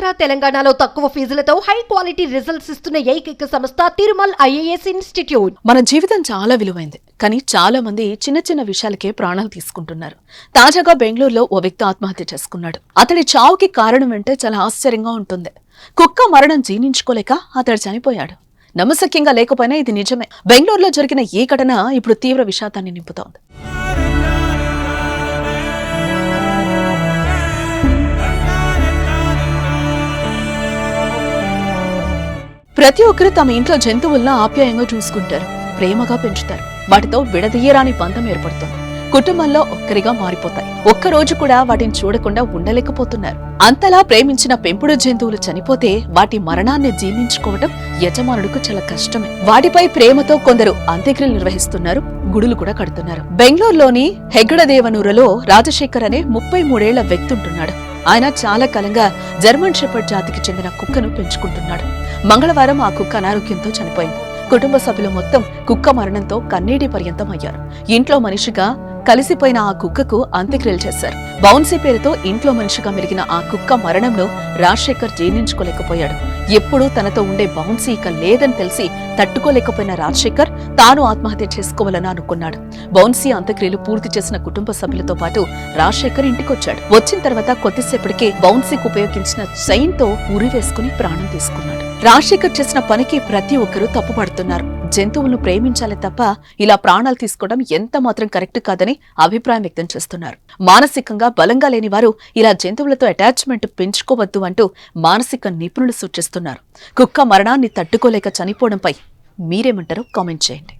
ఆంధ్ర తెలంగాణలో తక్కువ ఫీజులతో high quality results ఇస్తున్న ఏకైక సంస్థ తిరుమల్ ఐఏఎస్ ఇన్స్టిట్యూట్. మన జీవితం చాలా విలువైంది, కానీ చాలా మంది చిన్న చిన్న విషయాలకే ప్రాణాలు తీసుకుంటున్నారు. తాజాగా బెంగళూరులో ఓ వ్యక్తి ఆత్మహత్య చేసుకున్నాడు. అతడి చావుకి కారణం అంటే చాలా ఆశ్చర్యంగా ఉంటుంది. కుక్క మరణం జీర్ణించుకోలేక అతడు చనిపోయాడు. నమ్మశక్యంగా లేకపోయినా ఇది నిజమే. బెంగళూరులో జరిగిన ఈ ఘటన ఇప్పుడు తీవ్ర విషాదాన్ని నింపుతోంది. ప్రతి ఒక్కరు తమ ఇంట్లో జంతువులను ఆప్యాయంగా చూసుకుంటారు, ప్రేమగా పెంచుతారు. వాటితో విడదీయరాని బంధం ఏర్పడుతుంది. కుటుంబంలో ఒక్కరిగా మారిపోతాయి. ఒక్కరోజు కూడా వాటిని చూడకుండా ఉండలేకపోతున్నారు. అంతలా ప్రేమించిన పెంపుడు జంతువులు చనిపోతే వాటి మరణాన్ని జీర్ణించుకోవడం యజమానుడికి చాలా కష్టమే. వాటిపై ప్రేమతో కొందరు అంత్యక్రియలు నిర్వహిస్తున్నారు, గుడులు కూడా కడుతున్నారు. బెంగళూరులోని హెగ్గడదేవనూరులో రాజశేఖర్ అనే 33 ఏళ్ల వ్యక్తి ఉంటున్నాడు. ఆయన చాలా కాలంగా జర్మన్ షెపర్డ్ జాతికి చెందిన కుక్కను పెంచుకుంటున్నాడు. మంగళవారం ఆ కుక్క అనారోగ్యంతో చనిపోయింది. కుటుంబ సభ్యులు మొత్తం కుక్క మరణంతో కన్నీటి పర్యంతం అయ్యారు. ఇంట్లో మనిషిగా కలిసిపోయిన ఆ కుక్కకు అంత్యక్రియలు చేశారు. బౌన్సీ పేరుతో ఇంట్లో మనిషిగా మెలిగిన ఆ కుక్క మరణంలో రాజశేఖర్ జీర్ణించుకోలేకపోయాడు. ఎప్పుడూ తనతో ఉండే బౌన్సీ ఇక లేదని తెలిసి తట్టుకోలేకపోయిన రాజశేఖర్ తాను ఆత్మహత్య చేసుకోవాలని అనుకున్నాడు. బౌన్సీ అంత్యక్రియలు పూర్తి చేసిన కుటుంబ సభ్యులతో పాటు రాజశేఖర్ ఇంటికొచ్చాడు. వచ్చిన తర్వాత కొద్దిసేపటికే బౌన్సీకి ఉపయోగించిన చైన్ తో ఉరి వేసుకుని ప్రాణం తీసుకున్నాడు. రాజశేఖర్ చేసిన పనికి ప్రతి ఒక్కరూ తప్పుపడుతున్నారు. జంతువులను ప్రేమించాలి తప్ప ఇలా ప్రాణాలు తీసుకోవడం ఎంత మాత్రం కరెక్ట్ కాదని అభిప్రాయం వ్యక్తం చేస్తున్నారు. మానసికంగా బలంగా లేని వారు ఇలా జంతువులతో అటాచ్మెంట్ పెంచుకోవద్దు అంటూ మానసిక నిపుణులు సూచిస్తున్నారు. కుక్క మరణాన్ని తట్టుకోలేక చనిపోవడంపై మీరేమంటారో కామెంట్ చేయండి.